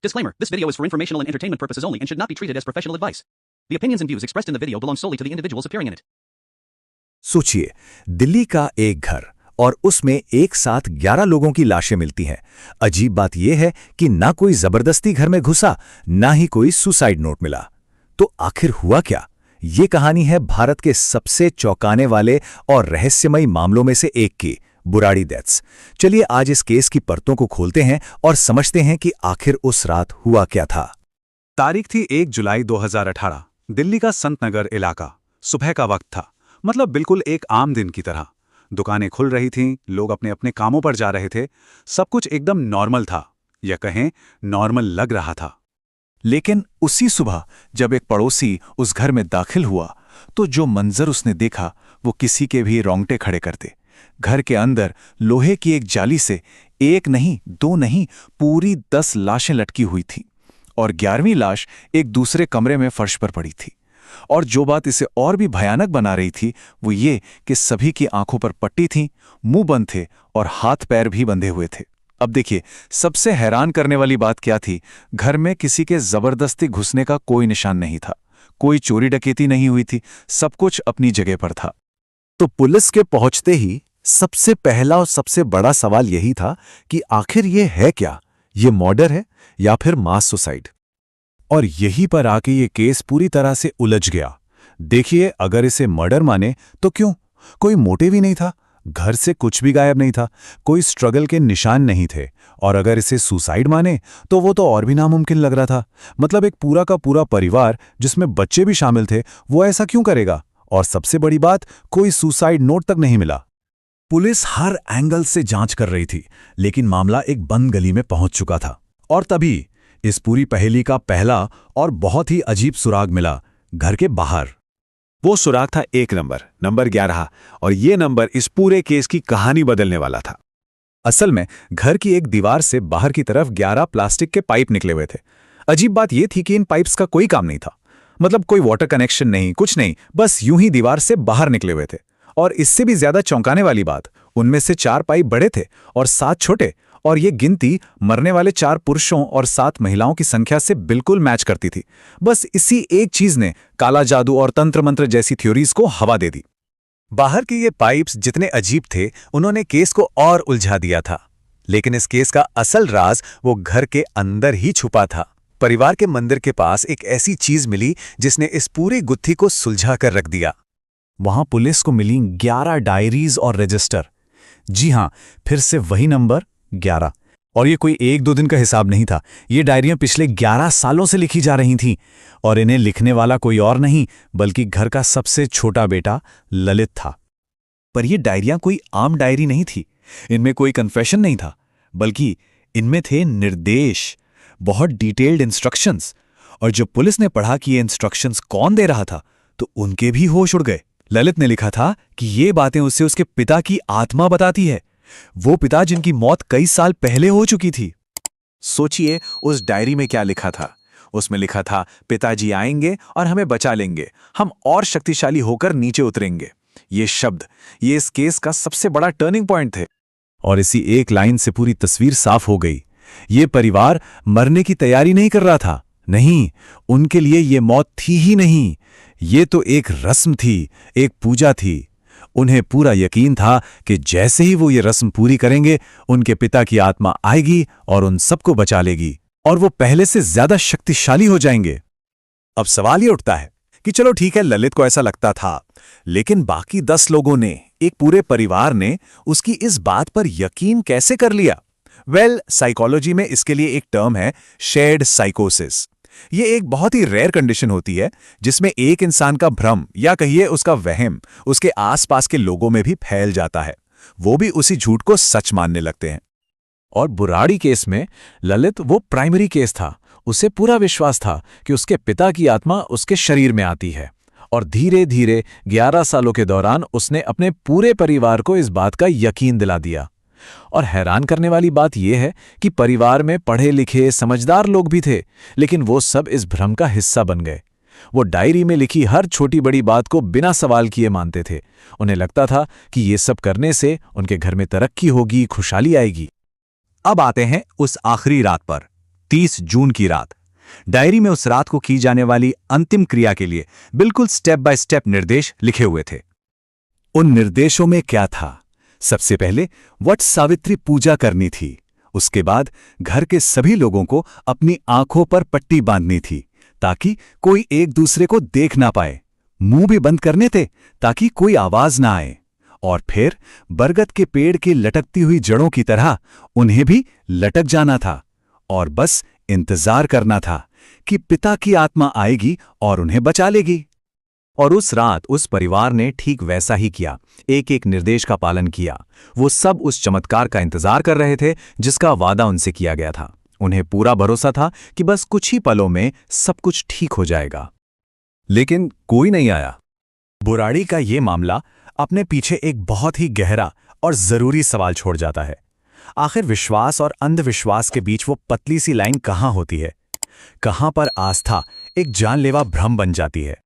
Disclaimer, this video is for informational and entertainment purposes only and should not be treated as professional advice. The opinions and views expressed in the video belong solely to the individuals appearing in it. सोचिए, दिल्ली का एक घर और उसमें एक साथ 11 लोगों की लाशें मिलती हैं। अजीब बात यह है कि ना कोई जबरदस्ती घर में घुसा, ना ही कोई सुसाइड नोट मिला। तो आखिर हुआ क्या? ये कहानी है भारत के सबसे चौंकाने वाले और रहस्यमयी मामलों में से एक की, बुराड़ी डेथ्स। चलिए आज इस केस की परतों को खोलते हैं और समझते हैं कि आखिर उस रात हुआ क्या था। तारीख थी 1 जुलाई 2018। दिल्ली का संत नगर इलाका। सुबह का वक्त था, मतलब बिल्कुल एक आम दिन की तरह। दुकानें खुल रही थीं, लोग अपने अपने कामों पर जा रहे थे। सब कुछ एकदम नॉर्मल था, या कहें नॉर्मल लग रहा था। लेकिन उसी सुबह जब एक पड़ोसी उस घर में दाखिल हुआ, तो जो मंजर उसने देखा वो किसी के भी रोंगटे खड़े कर दे। घर के अंदर लोहे की एक जाली से एक नहीं, दो नहीं, पूरी 10 लाशें लटकी हुई थीं और 11वीं लाश एक दूसरे कमरे में फर्श पर पड़ी थी। और जो बात इसे और भी भयानक बना रही थी वो ये कि सभी की आंखों पर पट्टी थी, मुंह बंद थे और हाथ पैर भी बंधे हुए थे। अब देखिए, सबसे हैरान करने वाली बात क्या थी? घर में किसी के जबरदस्ती घुसने का कोई निशान नहीं था, कोई चोरी डकैती नहीं हुई थी, सब कुछ अपनी जगह पर था। तो पुलिस के पहुंचते ही सबसे पहला और सबसे बड़ा सवाल यही था कि आखिर ये है क्या? ये मर्डर है या फिर मास सुसाइड? और यहीं पर आके ये केस पूरी तरह से उलझ गया। देखिए, अगर इसे मर्डर माने तो क्यों? कोई मोटिव ही नहीं था, घर से कुछ भी गायब नहीं था, कोई स्ट्रगल के निशान नहीं थे। और अगर इसे सुसाइड माने तो वो तो और भी नामुमकिन लग रहा था। मतलब एक पूरा का पूरा परिवार जिसमें बच्चे भी शामिल थे, वो ऐसा क्यों करेगा? और सबसे बड़ी बात, कोई सुसाइड नोट तक नहीं मिला। पुलिस हर एंगल से जांच कर रही थी, लेकिन मामला एक बंद गली में पहुंच चुका था। और तभी इस पूरी पहेली का पहला और बहुत ही अजीब सुराग मिला, घर के बाहर। वो सुराग था एक नंबर 11, और ये नंबर इस पूरे केस की कहानी बदलने वाला था। असल में घर की एक दीवार से बाहर की तरफ 11 प्लास्टिक के पाइप निकले हुए थे। अजीब बात यह थी कि इन पाइप्स का कोई काम नहीं था, मतलब कोई वाटर कनेक्शन नहीं, कुछ नहीं, बस यूं ही दीवार से बाहर निकले हुए थे। और इससे भी ज्यादा चौंकाने वाली बात, उनमें से 4 पाइप बड़े थे और 7 छोटे, और ये गिनती मरने वाले 4 पुरुषों और 7 महिलाओं की संख्या से बिल्कुल मैच करती थी। बस इसी एक चीज ने काला जादू और तंत्र मंत्र जैसी थ्योरीज को हवा दे दी। बाहर के ये पाइप्स जितने अजीब थे, उन्होंने केस को और उलझा दिया था। लेकिन इस केस का असल राज वो घर के अंदर ही छुपा था। परिवार के मंदिर के पास एक ऐसी चीज मिली जिसने इस पूरी गुत्थी को सुलझा कर रख दिया। वहां पुलिस को मिली 11 डायरीज और रजिस्टर। जी हां, फिर से वही नंबर 11। और ये कोई 1-2 दिन का हिसाब नहीं था, ये डायरियां पिछले 11 सालों से लिखी जा रही थीं। और इन्हें लिखने वाला कोई और नहीं बल्कि घर का सबसे छोटा बेटा ललित था। पर ये डायरियां कोई आम डायरी नहीं थी, इनमें कोई कन्फेशन नहीं था, बल्कि इनमें थे निर्देश, बहुत डिटेल्ड इंस्ट्रक्शंस। और जब पुलिस ने पढ़ा कि ये इंस्ट्रक्शंस कौन दे रहा था, तो उनके भी होश उड़ गए। ललित ने लिखा था कि ये बातें उसे उसके पिता की आत्मा बताती है, वो पिता जिनकी मौत कई साल पहले हो चुकी थी। सोचिए उस डायरी में क्या लिखा था। उसमें लिखा था, पिताजी आएंगे और हमें बचा लेंगे, हम और शक्तिशाली होकर नीचे उतरेंगे। ये शब्द, ये इस केस का सबसे बड़ा टर्निंग पॉइंट थे। और इसी एक लाइन से पूरी तस्वीर साफ हो गई। ये परिवार मरने की तैयारी नहीं कर रहा था, नहीं, उनके लिए ये मौत थी ही नहीं, ये तो एक रस्म थी, एक पूजा थी। उन्हें पूरा यकीन था कि जैसे ही वो ये रस्म पूरी करेंगे, उनके पिता की आत्मा आएगी और उन सबको बचा लेगी, और वो पहले से ज्यादा शक्तिशाली हो जाएंगे। अब सवाल ये उठता है कि चलो ठीक है, ललित को ऐसा लगता था, लेकिन बाकी 10 लोगों ने, एक पूरे परिवार ने उसकी इस बात पर यकीन कैसे कर लिया? साइकोलॉजी में इसके लिए एक टर्म है, शेयर्ड साइकोसिस। ये एक बहुत ही रेयर कंडीशन होती है जिसमें एक इंसान का भ्रम या कहिए उसका वहम उसके आसपास के लोगों में भी फैल जाता है, वो भी उसी झूठ को सच मानने लगते हैं। और बुराड़ी केस में ललित वो प्राइमरी केस था, उसे पूरा विश्वास था कि उसके पिता की आत्मा उसके शरीर में आती है। और धीरे धीरे 11 सालों के दौरान उसने अपने पूरे परिवार को इस बात का यकीन दिला दिया। और हैरान करने वाली बात यह है कि परिवार में पढ़े लिखे समझदार लोग भी थे, लेकिन वो सब इस भ्रम का हिस्सा बन गए। वो डायरी में लिखी हर छोटी बड़ी बात को बिना सवाल किए मानते थे। उन्हें लगता था कि ये सब करने से उनके घर में तरक्की होगी, खुशहाली आएगी। अब आते हैं उस आखिरी रात पर, 30 जून की रात। डायरी में उस रात को की जाने वाली अंतिम क्रिया के लिए बिल्कुल स्टेप बाय स्टेप निर्देश लिखे हुए थे। उन निर्देशों में क्या था? सबसे पहले वट सावित्री पूजा करनी थी। उसके बाद घर के सभी लोगों को अपनी आंखों पर पट्टी बांधनी थी ताकि कोई एक दूसरे को देख ना पाए। मुंह भी बंद करने थे ताकि कोई आवाज ना आए। और फिर बरगद के पेड़ की लटकती हुई जड़ों की तरह उन्हें भी लटक जाना था और बस इंतजार करना था कि पिता की आत्मा आएगी और उन्हें बचा लेगी। और उस रात उस परिवार ने ठीक वैसा ही किया, एक एक निर्देश का पालन किया। वो सब उस चमत्कार का इंतजार कर रहे थे जिसका वादा उनसे किया गया था। उन्हें पूरा भरोसा था कि बस कुछ ही पलों में सब कुछ ठीक हो जाएगा। लेकिन कोई नहीं आया। बुराड़ी का ये मामला अपने पीछे एक बहुत ही गहरा और जरूरी सवाल छोड़ जाता है। आखिर विश्वास और अंधविश्वास के बीच वो पतली सी लाइन कहाँ होती है? कहाँ पर आस्था एक जानलेवा भ्रम बन जाती है?